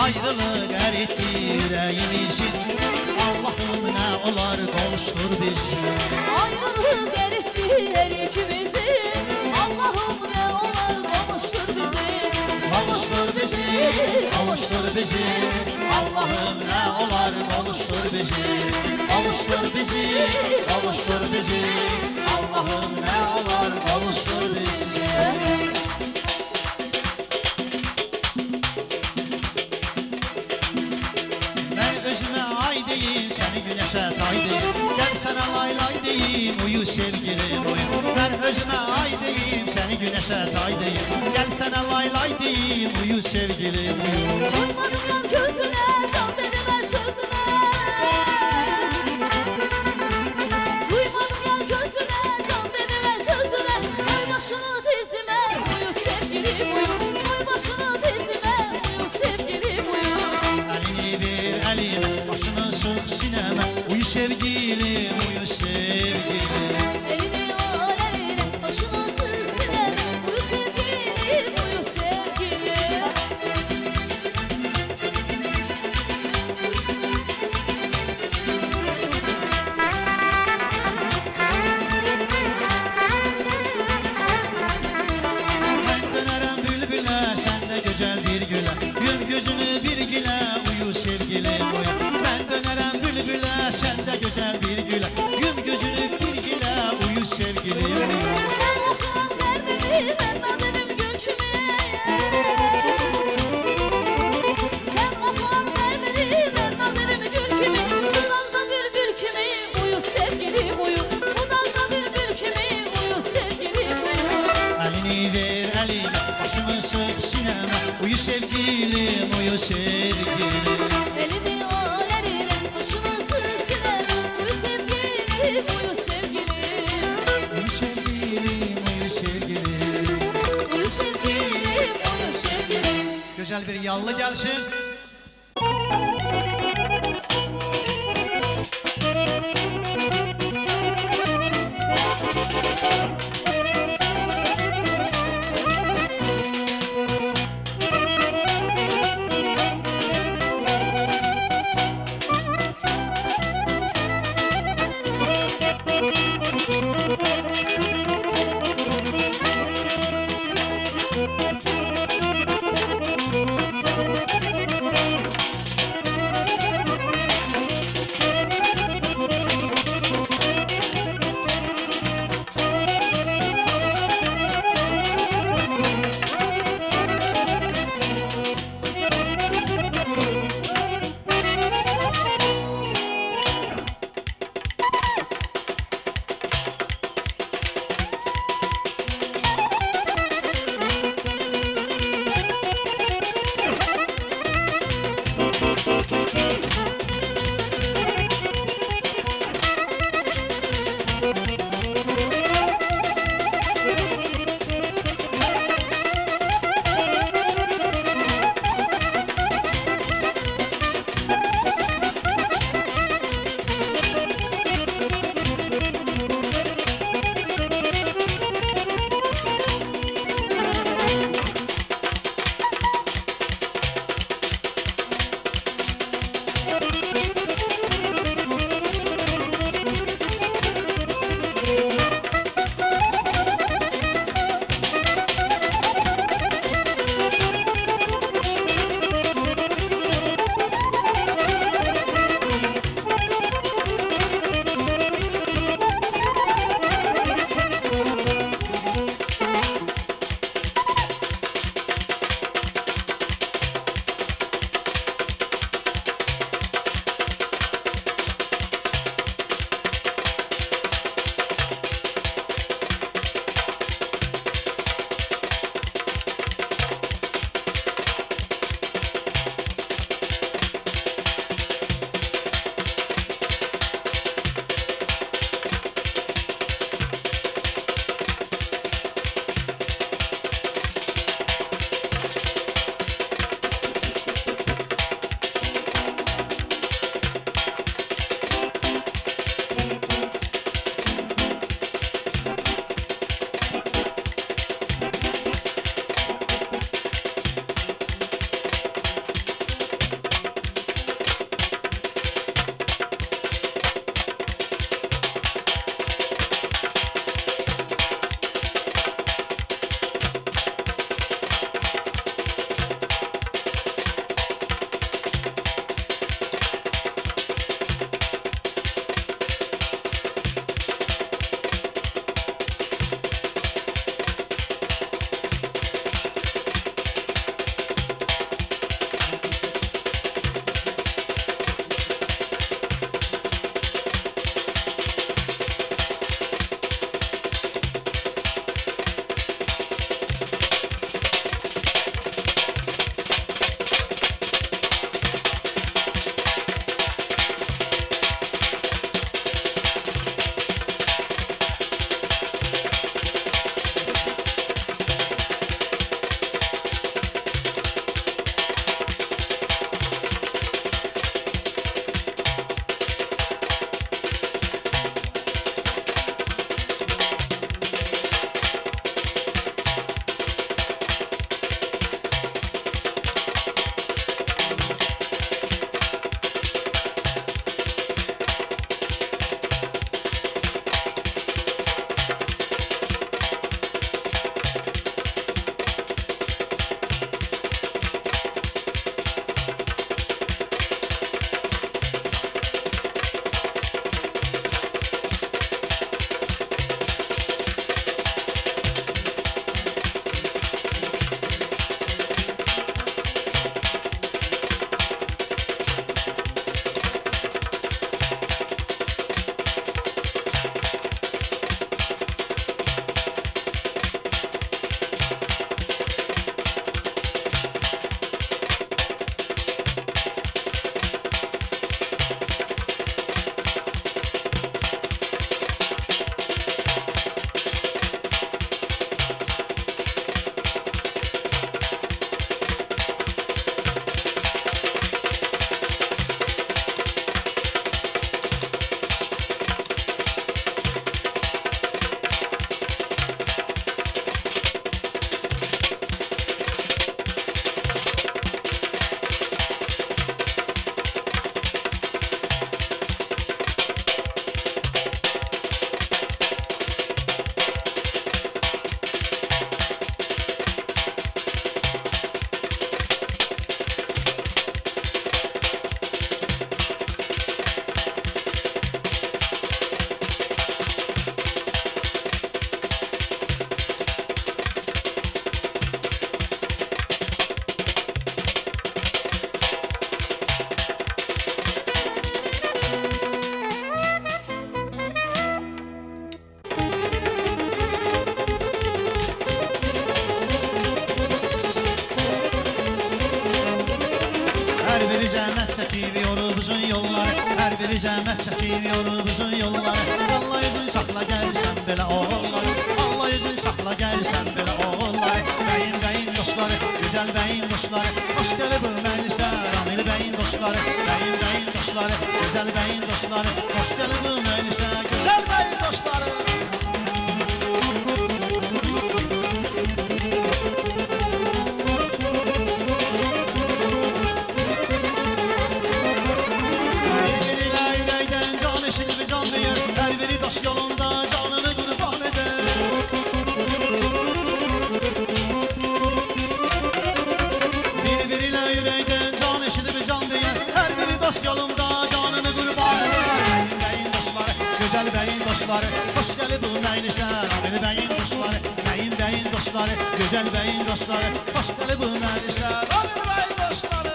ayrılık eritti yüreğimizi. Allah'ım ne olar kavuştur bizi. Ayrılık eritti her ikimizi. Allah'ım ne olar kavuştur bizi. Kavuştur bizi, kavuştur bizi. Allah'ım ne olar kavuştur bizi. Kavuştur bizi, kavuştur bizi. Allah'ım ne olar kavuştur bizi. Ben özüme ay deyim, seni güneşe tay deyim. Gel sana lay lay deyim, uyu sevgilim uyu. Ben özüme ay deyim, seni güneşe tay deyim. Gel sana lay lay deyim, uyu sevgilim uyu. Uymadım yan gözüne, can dedime sözüne. Uymadım yan gözüne, can dedime sözüne. Koy başını dizime, uyu sevgilim uyu. Koy başını dizime, uyu sevgilim uyu. Elini ver elime, başını sık sineme. Uyu sevgilim, uyu sevgilim. Elini al eline, başını sık sineme. Uyu sevgilim, uyu sevgilim. Ben dönerem bülbüle, sen de güzel bir güle. Yum gözünü bir güle, uyu sevgilim uyu. Ben dönerem bülbüle, sen de güzel bir güle. Yum gözünü bir güle, uyu sevgilim uyu. Sen okuyan kalbimi, ben nazerim gül kimi. Sen okuyan kalbimi, ben nazerim gül kimi. Bu dalda bülbül kimi, uyu sevgilim uyu. Bu dalda bülbül kimi, uyu sevgilim uyu. Elini ver elime, başımı sık sineme. Uyu sevgilim, uyu sevgilim. Elini al eline, başını sık sineme. Uyu sevgilim, uyu sevgilim. Uyu sevgilim, uyu sevgilim. Uyu sevgilim, uyu sevgilim. Güzel bir yallı gelsin. zəhmət çəkib yorub uzun yolları, hər biri zəhmət çəkib yorub uzun yolları. Allah üzün saxla gəlsən belə oğulları, Allah üzün saxla gəlsən belə oğulları. Bəyim bəyin dostları, gözəl bəyin dostları, xoş gəlib bu məclislər, Amil bəyin dostları. Bəyim bəyin dostları, gözəl bəyin dostları, xoş gəlib bu məclislər, gözəl bəyin dostları. Yolunda canını qurban eder. Bir-biri ilə ürəkdən can eşidib can deyər, hər biri dost yolunda canını qurban eder. Bəyin bəyin dostları, gözəl bəyin dostları, xoş gəlib bu məclislər, Amil bəyin dostları. Bəyin bəyin dostları, gözəl bəyin dostları, xoş gəlib bu məclislər, Amil bəyin dostları.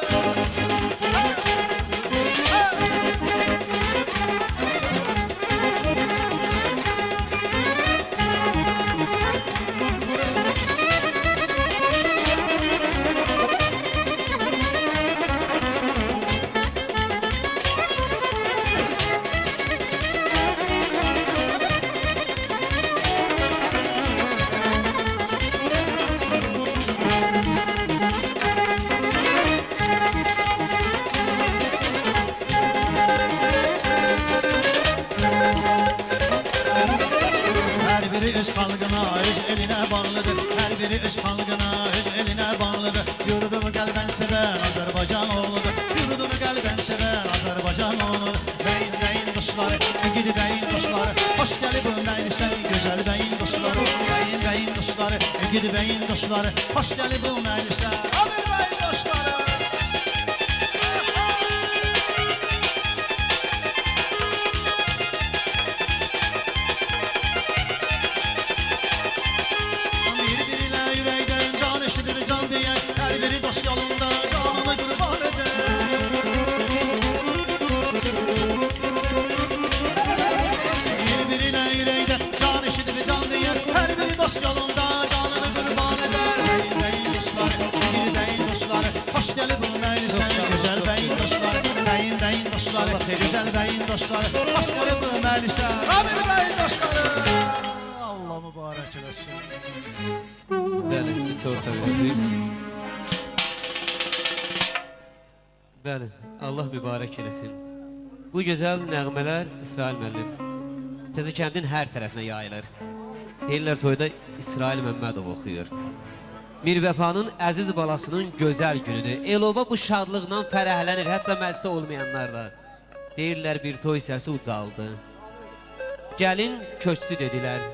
Öz xalqına, öz elinə bağlıdır. Hər biri öz xalqına, öz elinə bağlıdır. Yurdumu qəlbən sevən Azərbaycan oğludur. Yurdumu qəlbən sevən Azərbaycan oğludur. Bəyin bəyin dostları, gidi bəyin dostları, xoş gəlib bu məclisə, gözəl bəyin dostları. Bəyin bəyin dostları, gidi bəyin dostları, xoş gəlib bu məclisə, Amil bəyin dostları. Yolunda canını qurban eder. Bəyin bəyin dostları, gidi bəyin dostları, xoş gəlib bu məclisə, gözəl bəyin dostları. Bəyin bəyin dostları, gözəl bəyin dostları, xoş gəlib bu məclisə, Amil bəyin dostları. Allah mübarək eləsin. Bəli, çok təvəzzü. Bəli, Allah mübarək eləsin. Bu gözəl nəğmələr İsrail müəllim Təzə kəndin hər tərəfinə yayılır. Deyirlər toyda İsrail Məmmədov oxuyur. Mir Vəfanın əziz balasının gözəl günüdür. Elova bu şadlıqla fərəhlənir, hətta məclisdə olmayanlar da. Deyirlər bir toy səsi ucaldı. Gəlin köçdü dedilər.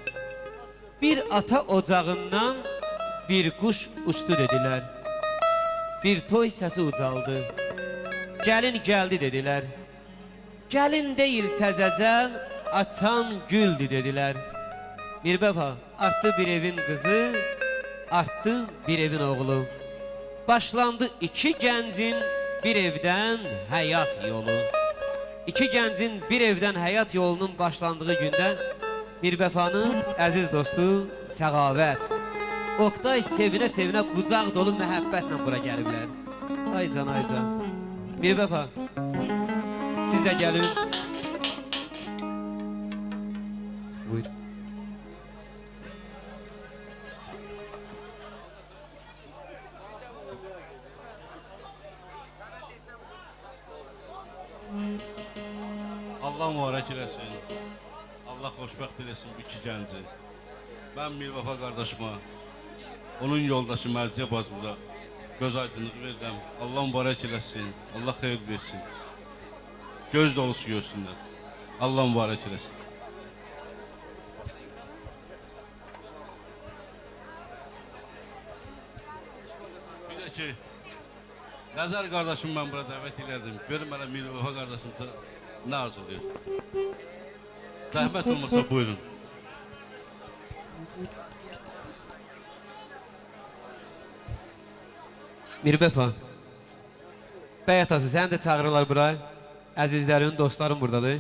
Bir ata ocağından bir quş uçdu dedilər. Bir toy səsi ucaldı. Gəlin gəldi dedilər. Gəlin deyil təzəcən açan güldü dedilər. Mir Vəfa artdı bir evin qızı, artdı bir evin oğlu. Başlandı iki gəncin bir evdən həyat yolu. İki gəncin bir evdən həyat yolunun başlandığı gündə Mir Vəfanın əziz dostu Səğavət, Oktay sevinə-sevinə qucaq dolu məhəbbətlə bura gəliblər. Ay can, ay can. Mir Vəfa, siz də gəlin. Buyur. Allah mübarək eləsin. Allah xoşbəxt eləsin bu iki gənci. Mən Mir Vəfa qardaşıma, onun yoldaşı Mərciyə bacımıza göz aydınlığı verirəm. Allah mübarək eləsin. Allah xeyir versin. Göz dolusu görsünlər. Allah mübarək eləsin. Bir də ki, Nəzər qardaşım mən bura dəvət elədim. Görüm mənə Mir Vəfa qardaşım nə arzulayır? Zəhmət olmasa buyurun. Mir Vəfa, bəy atası səni də çağırırlar bura. Əzizlərin, dostların buradadır.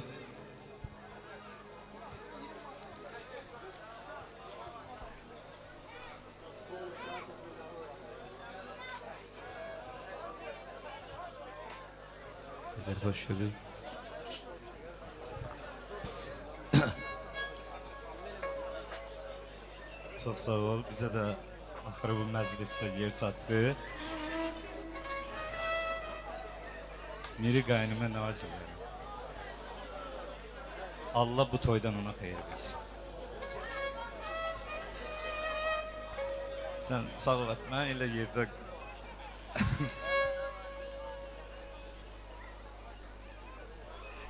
Sizler hoş gördük. Çok sağ ol. Bize de axırı bu məclisdə yer çatdı. Miri qaynıma nə acılar. Allah bu toydan ona xeyir versin. Sən sağ ol, mən elə yerdə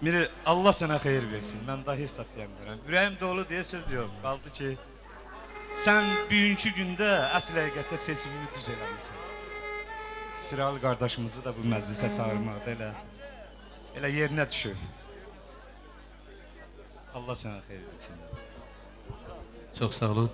Miri, Allah sənə xeyir versin. Mən daha hesab deyəmirəm. Ürəyim dolu deyə söz yox. Qaldı ki, sən bugünkü gündə əsl həqiqətdə seçimini düz eləmirsən. Sıralı qardaşımızı da bu məclisə çağırmaqda elə yerinə düşür. Allah sənə xeyir versin. Çok sağ olun.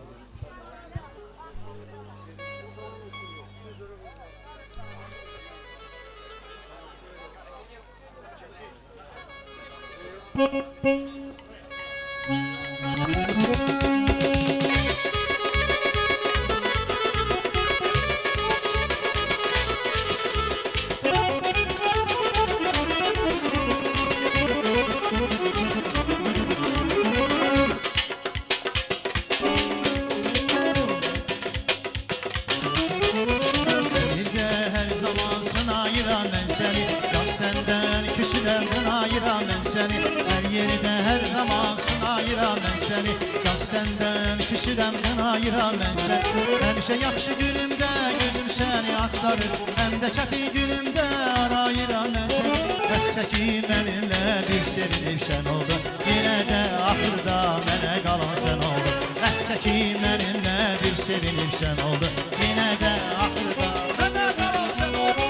Bir de her zaman sınayıram ben seni. Yok senden küsüden kınayıram ben seni. Her yerde her zaman sınayıram ben seni. Yok senden küsüden kınayıram ben seni. Hemşe yakşı günümde gözüm seni aktarır. Hem de çatı günümde arayıram ben seni. Çeki benimle bir sevinip sen oldun. Yine de ahırda mene kalan sen oldun. Çeki benimle bir sevinip sen oldun. Yine de ahırda mene kalan sen oldun.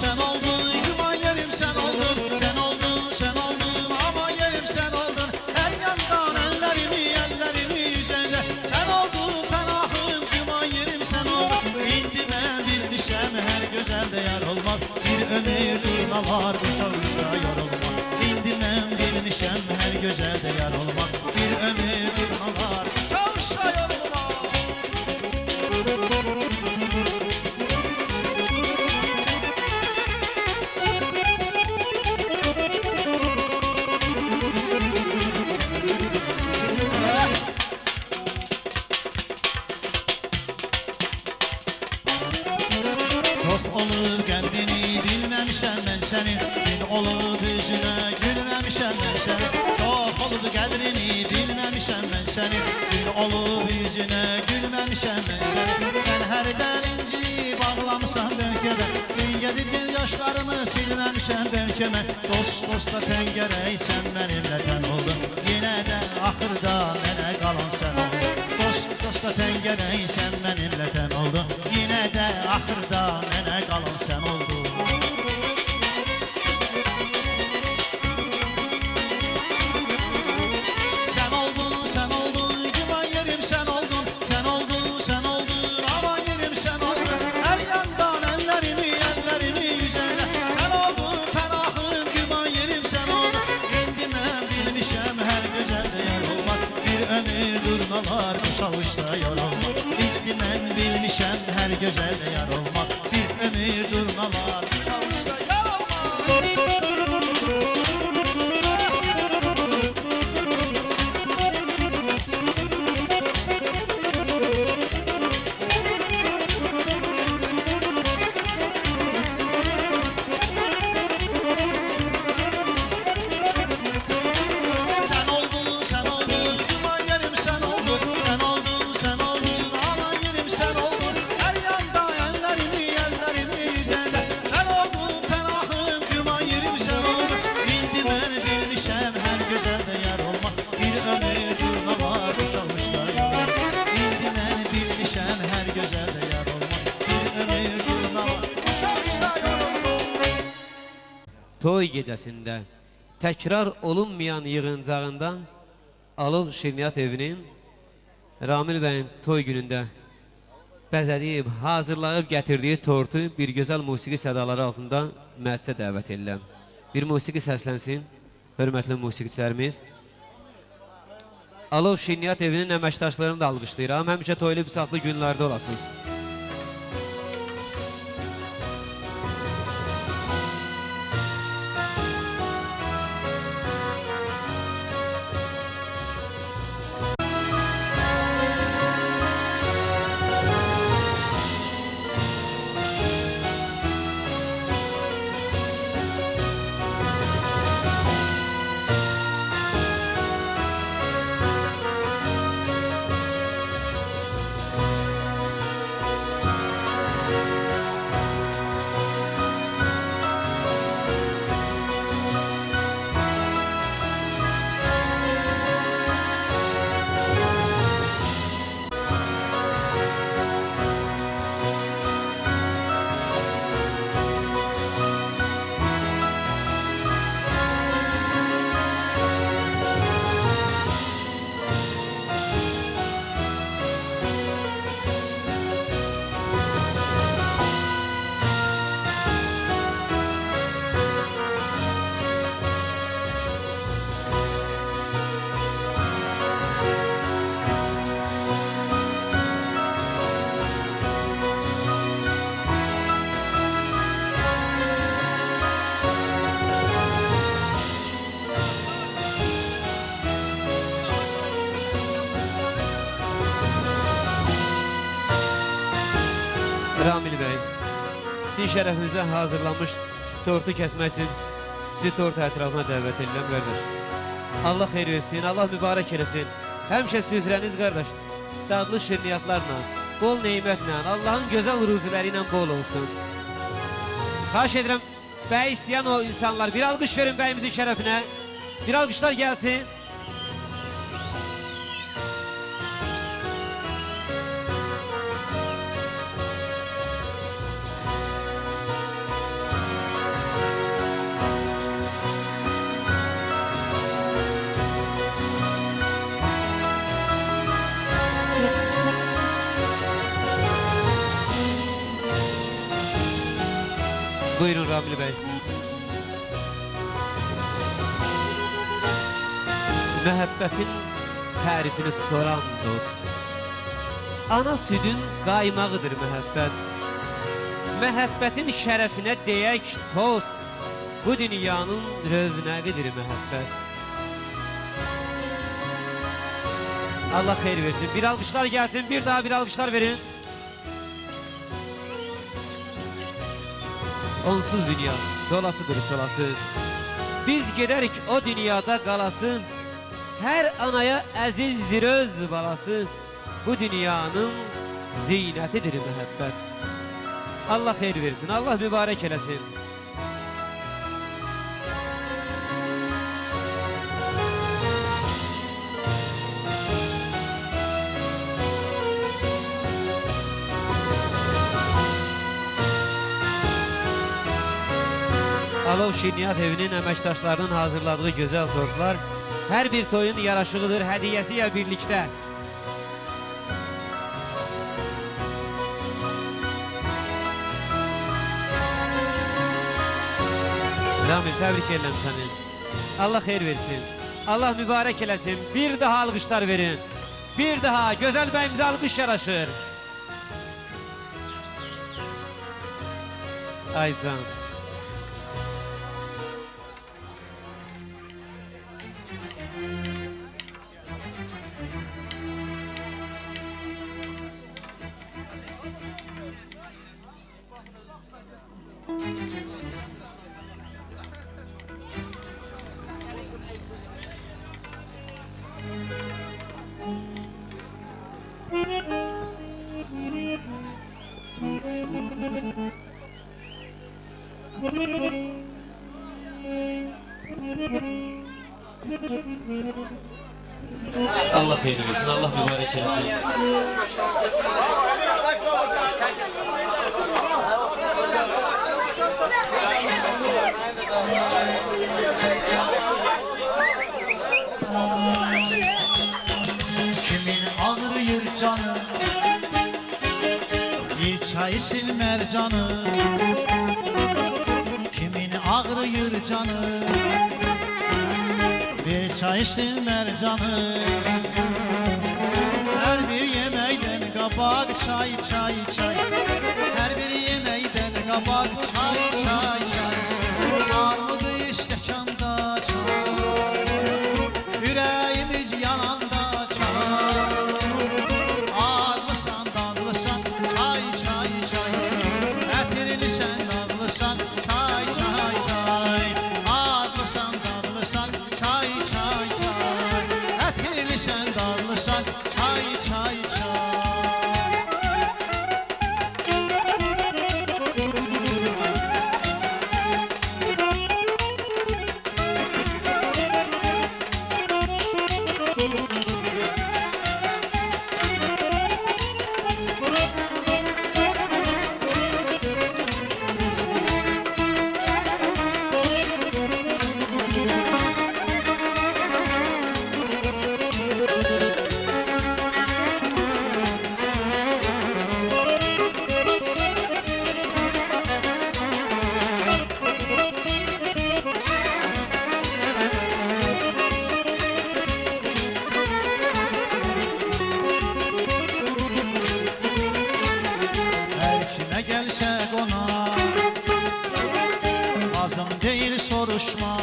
Sen oldun, yuman yerim sen oldun. Sen oldun, aman yerim sen oldun. Her yandan ellerimi yüzeyle. Sen oldun, penahım, yuman yerim sen oldun. İndi ben bilmişem her gözelde yar olmak. Bir ömür durmalar, bu çavuşta yorulmak. İndi ben bilmişem her gözelde yar olmak. Bir ömür durmalar, bu çavuşta yorulmak. Çok olur kendini bilmemişem ben senin. Bin olur yüzüne gülmemişem ben senin. Çok olur kadrini bilmemişem ben senin. Bin olur yüzüne gülmemişem ben senin. Sen her derinci bağlamışsan belkede. Bin gedip gün yaşlarımı silmemişem belkeme. Dost tengerey sen benimle ten oldun. Yine de ahırda mene kalan sen oldun. Dosta tengerey sen benimle ten oldun. Yine de ahırda mene kalan sen oldun. Sen oldun, yuvan yerim sen oldun. Sen oldun, aman yerim sen oldun. Her yandan ellerimi yüzeyle. Sen oldun, penahım, yuvan yerim sen oldun. İndi ben bilmişem her gözelde yar olmak. Bir ömür durmalar, bu çavuşta yorulmak. İndi ben bilmişem her gözelde yar olmak. Bir ömür durmalar, bu çavuşta yar olmak. Sen oldun, yuman yerim sen oldun. Sen oldun, aman yerim sen oldun. Her yanda ellerimi yüzeyle. Sen oldun, penahım, yuman yerim sen oldun. Bildim ben bilmişem her gözelde yar olmak. Bir ömür durmalar, bu çavuşta yorulmak. Bildim ben bilmişem her gözelde yar olmak. Bir ömür durmalar, bu çavuşta yorulmak. Toy gecəsində təkrar olunmayan yığıncağında Alov Şirniyyat evinin Ramil bəyin toy günündə bəzədiyib, hazırlayıb gətirdiyi tortu bir gözəl musiqi sədaları altında məclisə dəvət edirəm. Bir musiqi səslənsin, hörmətli musiqiçilərimiz. Alov Şirniyyat evinin əməkdaşlarını da alqışlayıram. Həmişə toylu bisatlı günlərdə olasınız. Ramil bəy, sizin şərəfinizə hazırlanmış tortu kəsmək üçün sizi tort ətrafına dəvət edirəm, qardaş. Allah xeyir versin, Allah mübarək eləsin. Həmişə süfrəniz, qardaş, dadlı şirniyyatlarla, bol neymətlə, Allahın gözəl ruziləri ilə bol olsun. Xahiş edirəm, bəy istəyən o insanlar, bir alqış verin bəyimizin şərəfinə. Bir alqışlar gəlsin. Buyurun Ramil bəy. Məhəbbətin tərifini soran dost, ana südün qaymağıdır məhəbbət. Məhəbbətin şərəfinə deyək tost, bu dünyanın rövnəqidir məhəbbət. Allah xeyir versin, bir alqışlar gəlsin, bir daha bir alqışlar verin. Onsuz dünya solasıdır solası. Biz gedərik o dünyada qalasın. Hər anaya əzizdir öz balası. Bu dünyanın zinətidir məhəbbət. Allah xeyir versin, Allah mübarək eləsin. Alov Şirniyyat evinin əməkdaşlarının hazırladığı gözəl tortlar hər bir toyun yaraşığıdır, hədiyəsi ilə birlikdə. Ramil, təbrik edirəm səni. Allah xeyir versin. Allah mübarək eləsin. Bir daha alqışlar verin. Bir daha gözəl bəyimizə alqış yaraşır. Ay can. Allah xeyir versin, Allah mübarək eləsin. Kimin ağrıyır canı, bir çay silmer canı. Kimin ağrıyır canı, bir çay içtim mercanı. Her bir yemekten kabak çay çay çay. Her bir yemekten kabak çay çay çay. Armudu istəkanda çay. Yüreğimiz yananda çay. Adlısan dadlısan çay çay çay. Ətirlisən dadlısan çay çay çay. Adlısan dadlısan çay çay çay. Ətirlisən dadlısan çay çay çay. Her kime gelse ona lazım değil soruşma.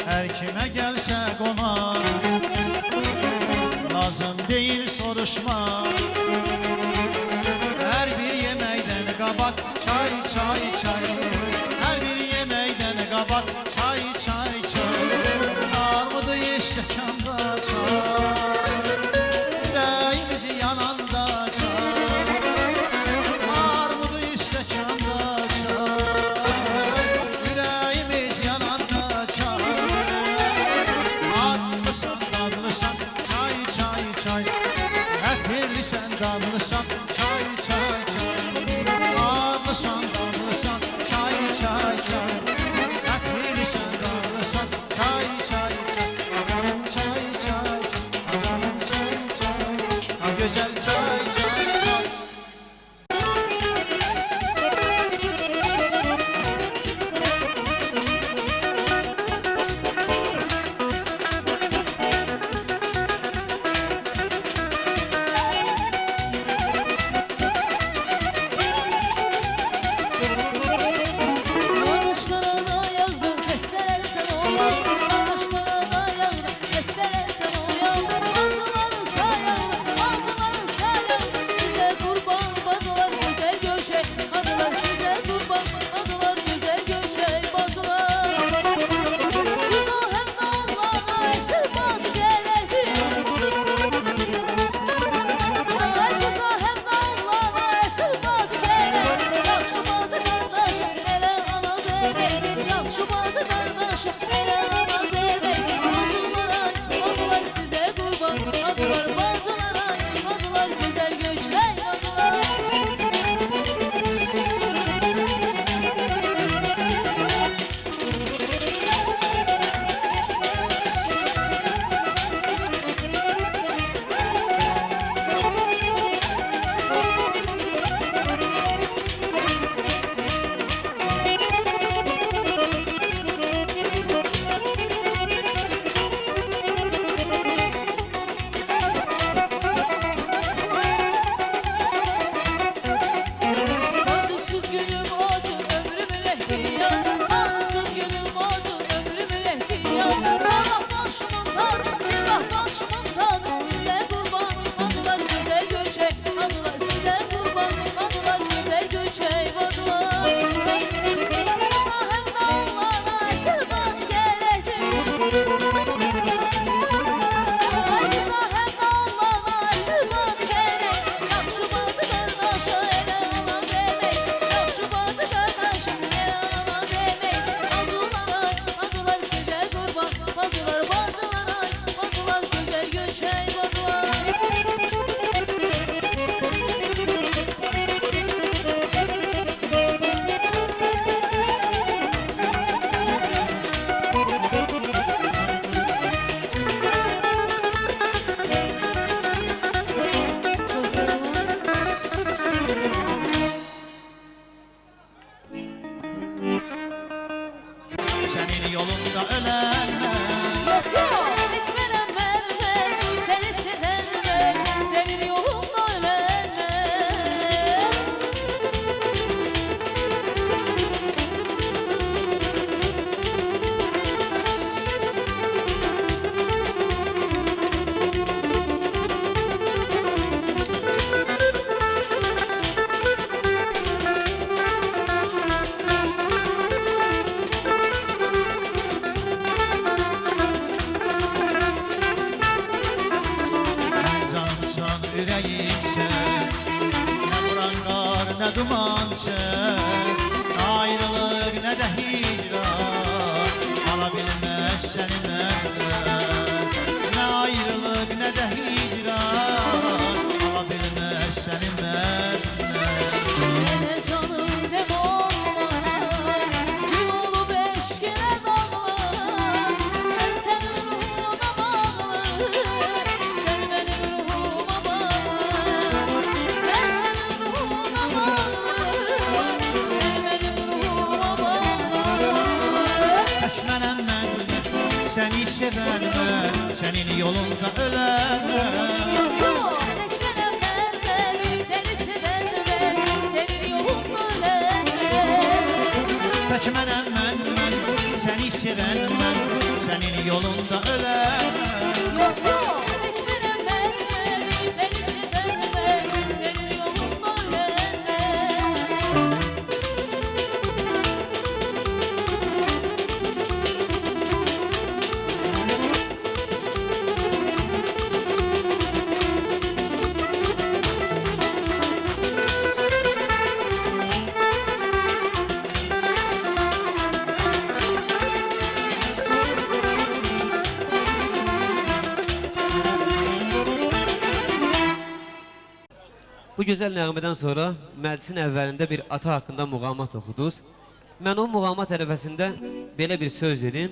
Her kime gelse ona lazım değil soruşma. Her bir yemekten kabak çay çay çay. Her bir yemekten kabak çay çay çay. Armudu istəkanda çay. Yüreğimiz yananda çay. Armudu istəkanda çay. Yüreğimiz yananda çay. Adlısan dadlısan çay çay çay. Ətirlisən dadlısan çay çay çay. Adlısan dadlısan çay çay çay. Ətirlisən dadlısan çay çay çay. Çay duman çək Ayrılıq nə də hicran Ala bilməz səni məndən Nə ayrılıq nə də hicran Ala bilməz səni məndən Mənə canım dem olmaz Gül olub eşqinə dağlar Mən sənin ruhuna bağlı Sən mənim ruhuma bağlı Mən sənin ruhuna bağlı Sən mənim ruhuma bağlı Tək mənəm mən, səni sevən mən Sənin yolunda ölən mən Yok yok tek mənəm mən Səni sevən mən Sənin yolunda ölən Tək mənəm mən, səni sevən mən Sənin yolunda ölən mən Yok yok tek mənəm mən Səni sevən mən Sənin yolunda ölən Bu gözəl nəğmədən sonra məclisin əvvəlində bir ata haqqında muğamat oxudunuz. Mən o muğamat ərəfəsində belə bir söz dedim.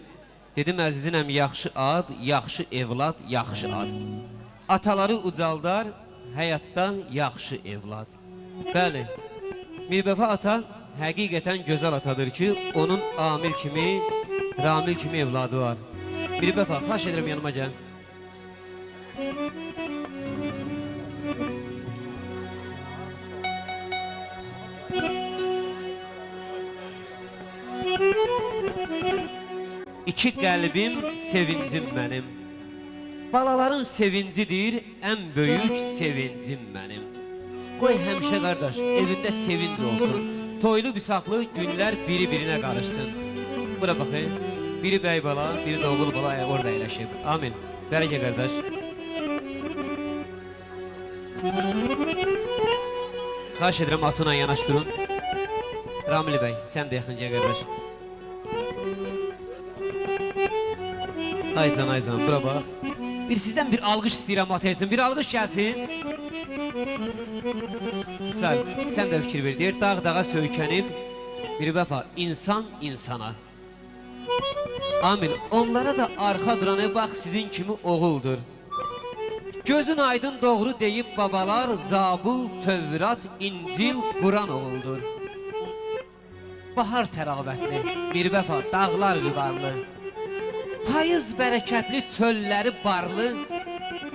Dedim əzizinəm yaxşı ad, yaxşı evlad, yaxşı ad. Ataları ucaldar, həyatdan yaxşı evlad. Bəli, Mirbəfa ata həqiqətən gözəl atadır ki, onun Amil kimi, Ramil kimi evladı var. Mirbəfa, xahiş edirəm yanıma gəl. İki qəlbim, sevincim mənim. Balaların sevincidir, ən böyük sevincim mənim. Qoy həmişə qardaş, evində sevinc olsun. Toylu bisaqlı günlər biri-birinə qarışsın. Bura baxın, biri bəy bala, biri də oğul bala orada əyləşib. Amin. Bərəkə qardaş. Xahiş edirəm atına yanaşdırın. Ramil bəy, sən də yaxın gəl qardaş. Aycan, bura bax. Sizdən bir alqış istəyirəm ata etsin, bir alqış gəlsin. İsrail, sən də fikir ver, deyir, dağ-dağa söykənib, bir vəfa, insan insana. Amin, onlara da arxa duranı bax sizin kimi oğuldur. Gözün aydın doğru deyib babalar, Zabul, Tövrat, İncil, Quran oğuldur. Bahar təravətli, bir vəfa, dağlar vüqarlı. Payız bərəkətli çölləri barlı,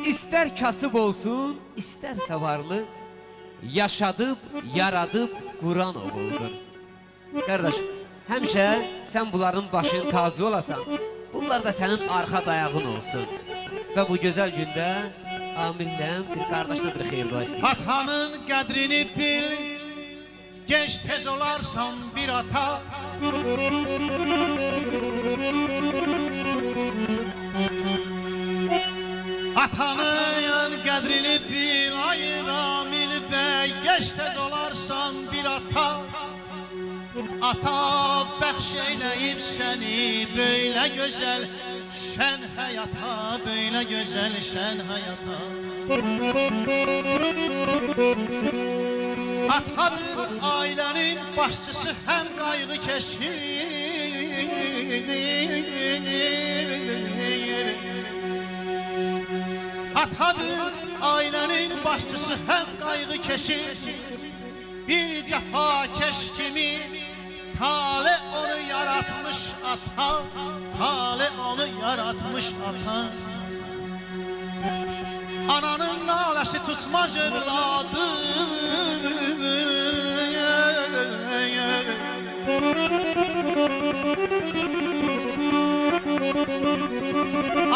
İstər kasıb olsun, istərsə varlı, yaşadıb, yaradıb Quran oğuldur. Qardaş, həmişə sən bunların başın tacı olasan, bunlar da sənin arxa dayağın olsun. Və bu gözəl gündə Amildən bir qardaşla bir xeyir dua istəyir. Atanın qədrini bil Genç tez olarsan bir ata Atanın qədrini bil ay Ramil bəy Genç tez olarsan bir ata Ata bəxş eyləyib səni Böylə gözəl şən həyata Böylə gözəl şən həyata Atadır ailənin başçısı həm qayğı keşir Atadır ailənin başçısı həm qayğı keşir Bir cəfakeş kimi Tale onu yaratmış ata Tale onu yaratmış ata Ananın naləsi tutmaz evladı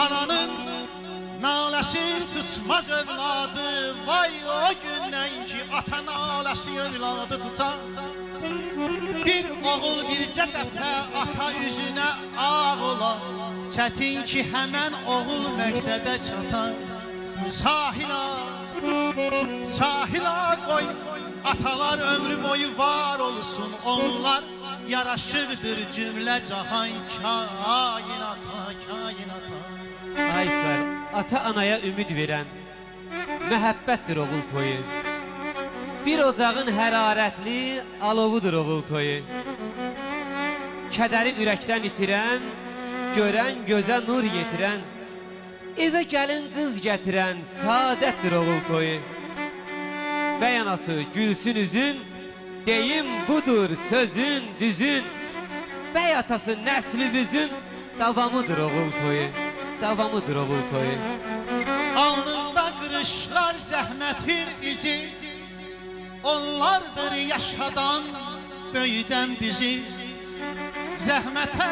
Ananın naləsi tutmaz evladı Vay o gündən ki ata naləsi evladı tutar Bir oğul bircə dəfə ata üzünə ağ ola Çətin ki həmən oğul məqsədə çatar Sahila, sahila qoy Atalar ömrü boyu var olsun. Onlar yaraşıqdır cümlə cahan kainata, kainata. Ay İsrail, ata anaya ümid verən məhəbbətdir oğul toyu. Bir ocağın hərarətli alovudur oğul toyu. Kədəri ürəkdən itirən, görən gözə nur yetirən, evə gəlin qız gətirən saadətdir oğul toyu. Bəy anası gülsün üzün, deyim budur sözün düzün. Bəy atası nəslümüzün davamıdır oğul toyu, davamıdır oğul toyu. Alnında qırışlar zəhmətin izi, onlardır yaşadan, böyüdən bizi. Zəhmətə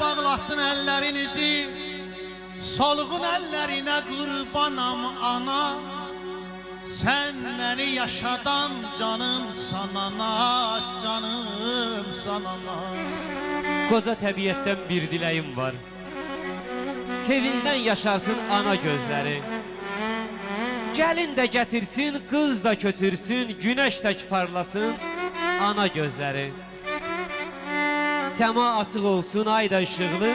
bağlatdın əllərinizi, solğun əllərinə qurbanam ana. Sən məni yaşadan canım sanana, canım sanana. Qoca təbiətdən bir diləyim var. Sevincdən yaşarsın ana gözləri. Gəlin də gətirsin, qız da köçürsün, günəş tək parlasın ana gözləri. Səma açıq olsun, ay da işıqlı,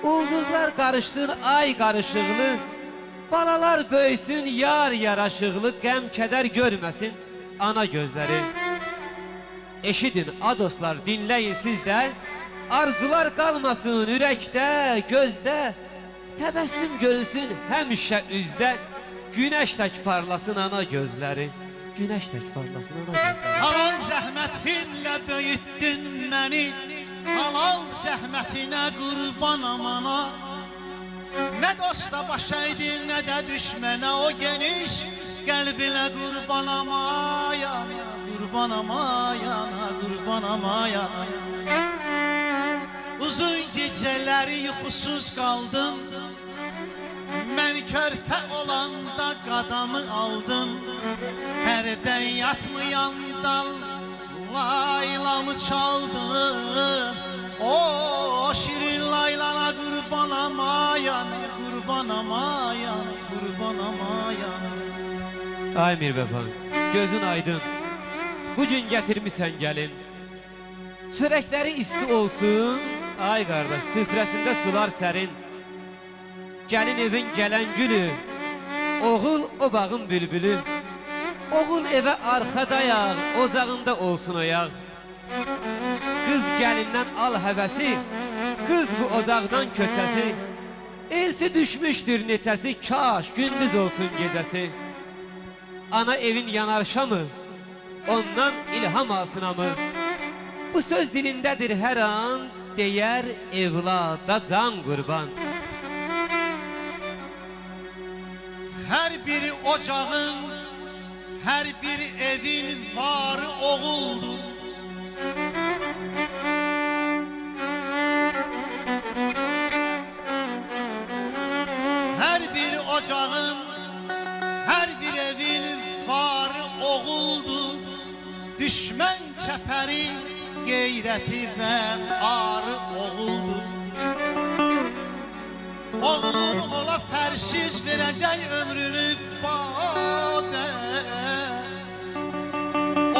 ulduzlar qarışsın, ay qarışıqlı, balalar böyüsün, yar yaraşıqlı, qəm kədər görməsin ana gözləri. Eşidin, adoslar, dinləyin siz də, arzular qalmasın ürəkdə, gözdə, təbəssüm görünsün həmişə üzdə, günəş tək parlasın ana gözləri, günəş tək parlasın ana gözləri. Halal zəhmətinlə böyütdün məni, halal zəhmətinə qurbanam ana. Nə dosta başaydın, nə də düşmənə, o geniş qəlbinə qurbanam ayana, qurbanam ayana, qurbanam ayana. Uzun gecələri yuxusuz qaldın, mən körpə olanda qadamı aldın. Hərdən yatmayanda laylamı çaldın. O şirin laylana qurbanam ayana, qurbanam ayana, qurbanam ayana. Ay Mirvəfa, gözün aydın, bugün gətirmisən gəlin. Çörəkləri isti olsun, ay qardaş, süfrəsində sular sərin. Gəlin evin gələn gülü, oğul o bağın bülbülü. Oğul evə arxa dayaq, ocağında olsun o yağ. Qız gəlindən al həvəsi, qız bu ocaqdan köçəsi. Elçi düşmüşdür neçəsi, kaş gündüz olsun gecəsi. Ana evin yanar şamı, ondan ilham alsın amı. Bu söz dilindədir hər an, deyər evlada can qurban. Hər bir ocağın, hər bir evin varı oğuldur. Hər bir ocağın, hər bir evin varı oğuldur. Düşmən çəpəri, qeyrəti və arı oğuldur. Oğlun ola fərsiz verəcək ömrünü badə.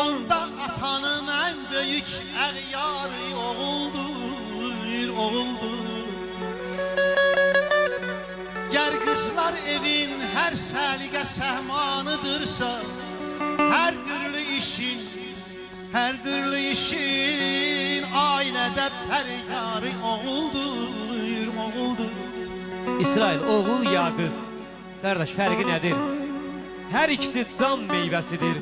Onda atanın ən böyük əğyarı oğuldur, oğuldur. Gər qızlar evin hər səliqə səhmanıdırsa, hər türlü işin ailədə pəryarı oğuldur, oğuldur. İsrail, oğul ya qız, qardaş fərqi nədir? Hər ikisi can meyvəsidir.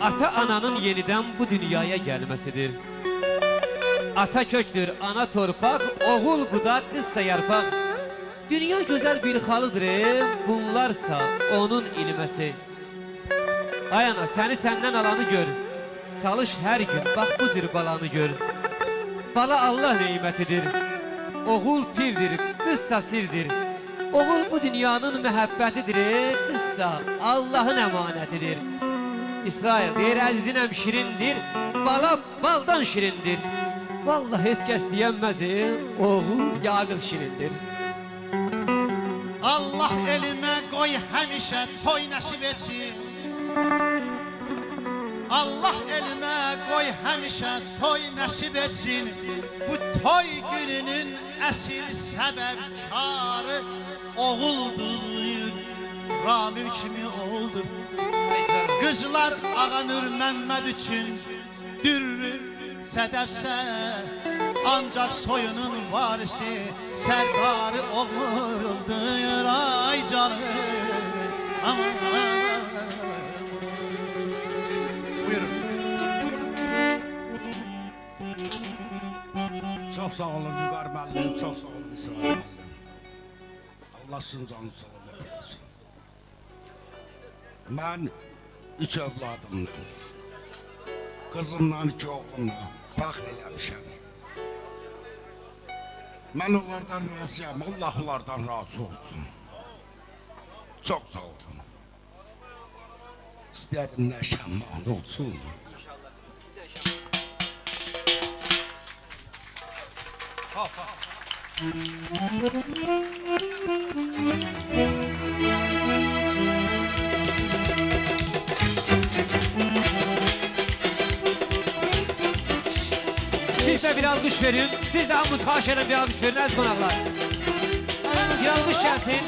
Ata ananın yenidən bu dünyaya gəlməsidir. Ata kökdür, ana torpaq, oğul budaq, qızsa yarpaq. Dünya gözəl bir xalıdır, bunlarsa onun ilməsi. Ay ana, səni səndən alanı gör, çalış hər gün, bax bu cür balanı gör. Bala Allah neymətidir, oğul pirdir, qızsa sirdir. Oğul bu dünyanın məhəbbətidir, qızsa Allahın əmanətidir. İsrail deyir, əzizinəm şirindir, bala baldan şirindir. Vallahi heç kəs deyənməz, oğul ya qız şirindir. Allah elimə qoy həmişə toy nəsib etsin. Allah elime koy həmişə toy nəsib etsin. Bu toy gününün əsl səbəbkarı oğuldur, Ramil kimi oğuldur. Qızlar Ağa Nur Məmməd üçün dürür sədəfsə, ancaq soyunun varisi Sərdarı oğuldur. Ay canım, buyurun. Çox sağ olun Vüqar müəllim, çox sağ olun İsrail müəllim. Allah sizin canınızı salamat eləsin. Mən 3 övladımla, qızımla, 2 oğlumla fəxr eləmişəm. Mən onlardan razıyam, Allah onlardan razı olsun. Çox sağ olun. İstəyərdim nəşəmman olsun. Siz de biraz duş verin. Siz de hamımız xahiş edelim biraz duş verin. Ez qonaqlar. Biraz duş gelsin.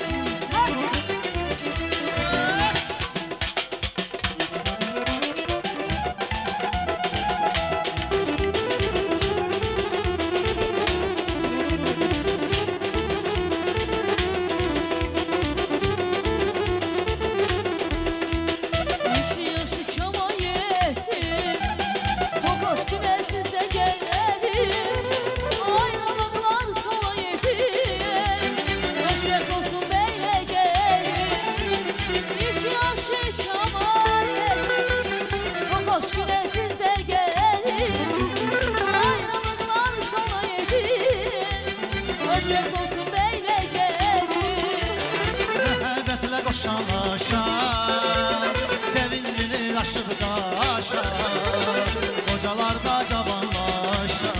Koşalaşar, sevincini aşıp taşar, kocalar da cavanlaşar,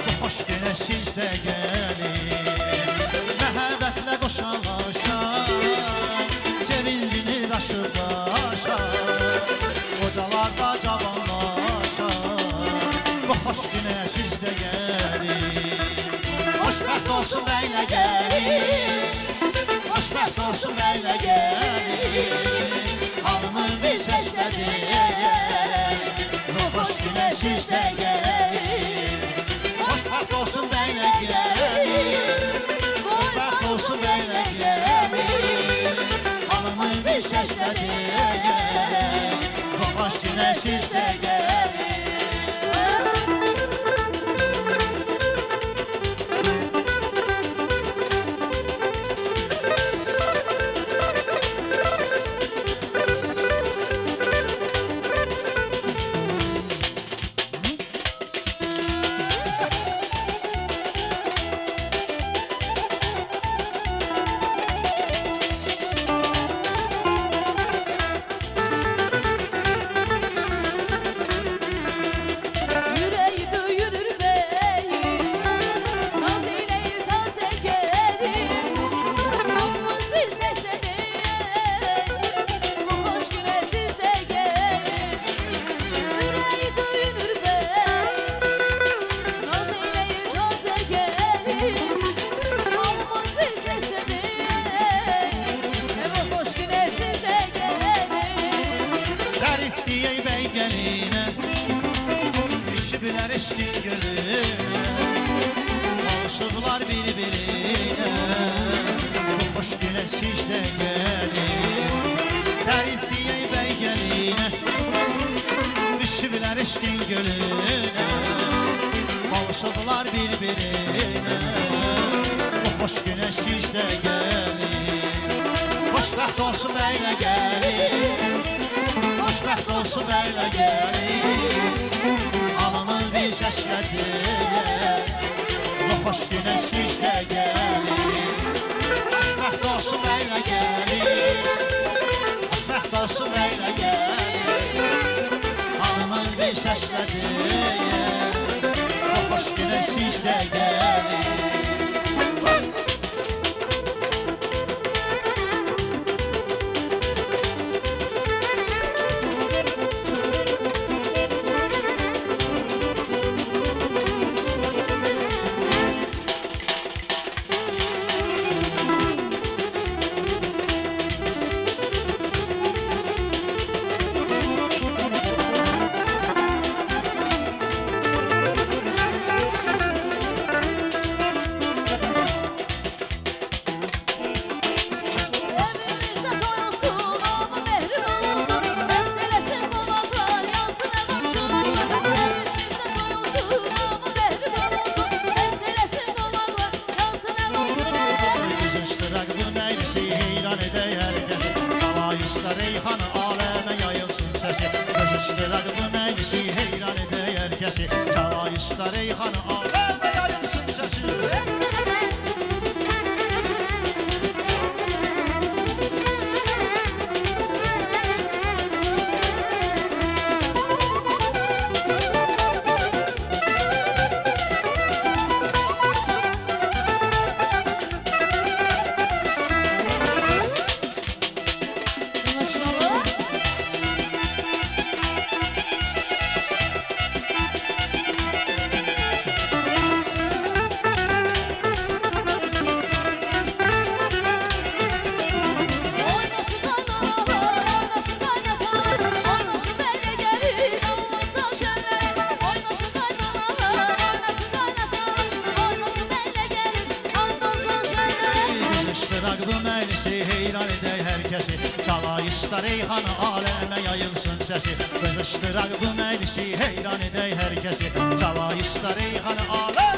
bu hoş güne siz de gelin. Məhəbbətle koşalaşar, sevincini aşıp taşar, kocalar da cavanlaşar, bu hoş güne siz de gelin. Xoşbəxt olsun beylə gelin, xoşbəxt olsun beylə gelin, halımız bir səslədir, bu xoş günə siz də gelin. Xoşbəxt olsun beylə gelin, xoşbəxt olsun beylə gelin, halımız bir səslədir, bu xoş günə siz də gelin. Eşkin gölüne alışıblar bir-birine, bu hoş güne siz de gelin. Tərif deyək bəy gəlinə, düşüblər eşkin gölüne alışıblar bir-birine, bu hoş güne siz de gelin. Xoşbəxt olsun beylə gelin, xoşbəxt olsun beylə gelin, halımız bir səslədir, bu xoş günə siz də gəlin. Xoşbəxt olsun beylə gəlin, xoşbəxt olsun beylə gəlin, halımız bir səslədir, bu xoş günə siz də gəlin. reyhanı aleme yayılsın sesi. Anlaşılalı. Oynasın kaynalar, oynasın kaynatalar, oynasın böyle gelin olmazsa şenler. Oynasın kaynalar, oynasın kaynatalar, oynasın böyle gelin olmazsa şenler. Kızıştırak bu meclisi heyran edey herkesi. Çalayışda reyhanı aleme yayılsın sesi. Kızıştırak bu meclisi heyran edey herkesi. Çalayışda reyhanı aleme